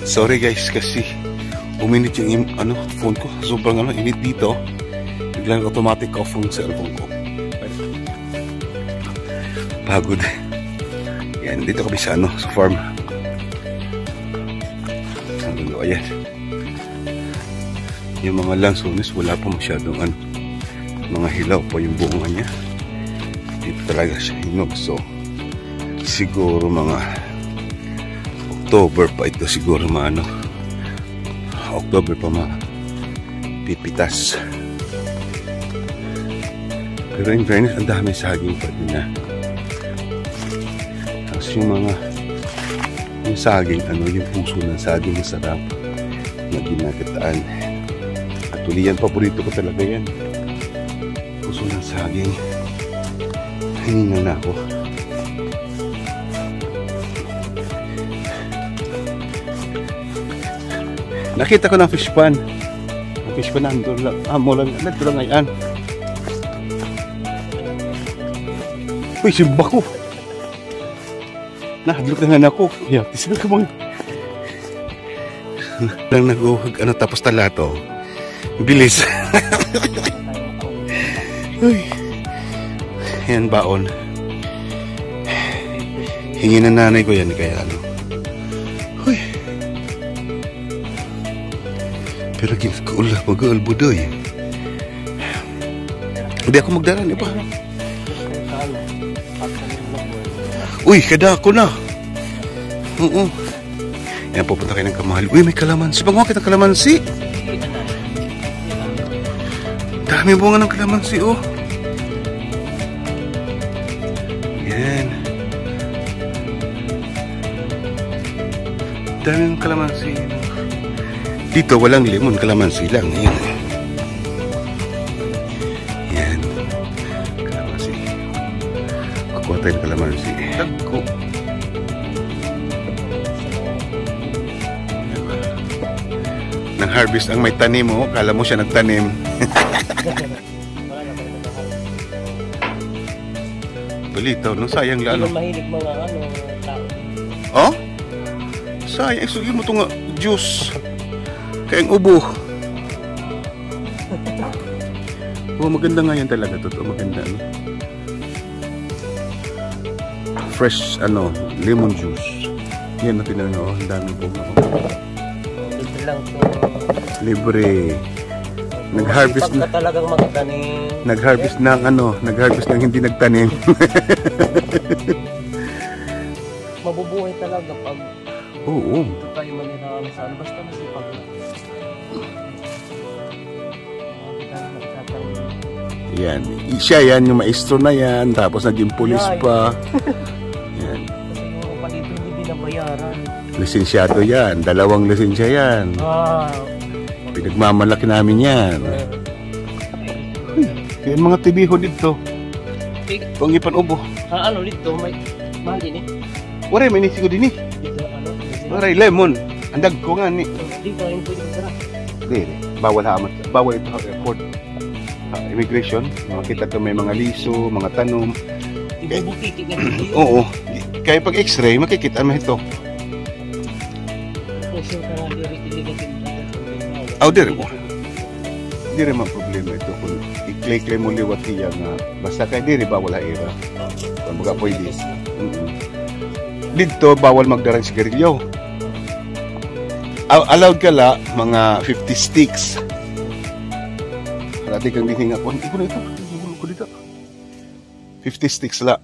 Sorry guys kasi uminit yung phone ko. Sobrang init dito. Biglang automatic off yung cellphone ko. Pagod. Yan, dito kami sa sa farm. Ang dulo, ayan. Yung mga lansones wala pa masyadong mga hilaw pa yung bunga niya. Dito talaga siya hinog. So siguro mga October pa ito siguro October pa pipitas. Pero in fairness ang dami saging pa din na. Tapos yung saging yung puso ng saging masarap na ginagataan. Actually yan, paborito ko talaga yan, puso ng saging. Hininga na ako. Nakita ko ng fish pan. Ang fish pan nandun lang. Nandun lang ngayon. Uy, simba ko. Nahadlok na nga ako. Yeah, tisigil ka mga. Lang naguhag tapos talato. Bilis. Uy. Yan baon. Hingin na nanay ko yan kaya Uy. Pero ginagkaula, mag-aalbudoy. Hindi ako magdaran, di ba? Uy, kadako na. Oo. Yan, pupunta kayo ng Kamahal. Uy, may kalamansi. Pagmukit ng kalamansi. Dami bunga ng kalamansi, oh. Yan. Dami ng kalamansi. Dito walang lemon, kalamansi lang. Yan. Yan. Kalamansi. Kukuha tayo ng kalamansi. Tagko. Nang harvest ang may tanim mo, kala mo siya nagtanim. Balito, no? Sayang lang. Hindi mahilig mga tao. Oh? Sayang, isugi mo itong juice. Kayang ubo. Oh, maganda nga yan talaga. Totoo, maganda. Fresh, lemon juice. Yan natin ang dami po. Libre lang to. Libre. Nag-harvest na talagang magtanim. Nag-harvest ng nag-harvest ng hindi nagtanim. Mabubuhay talaga pag oo. Ito tayo manirahan sa basta masipag na. Yan. Siya yan, yung maestro na yan. Tapos naging pulis pa. Yan. Kasi yung pa dito hindi binabayaran. Lisensyado yan. 2 lisensya yan. Pinagmamalaki namin yan. Yan mga tibiho dito. Pangipan ubo. Dito may mahal din Waray, may nisigo din Dito Waray, lemon. Andag ko nga ni. Dito yung pwede magdara. Hindi. Bawal hamat. Bawal ito airport. Immigration. Makita ito may mga liso, mga tanom. Ibubukikit na dito. Oo. Kaya pag x-ray, makikita mo ito. Kasi ka na Dire mo. Dire man problema ito. Kung i-claim mo liwat iya nga. Basta kaya dire bawal haira. Kung baga pwede. Dito, bawal magdarang sigarilyo. Allowed ka la, mga 50 sticks. Dati kang dihinga ko. Hindi ko na ito. Hindi ko dito. 50 sticks la.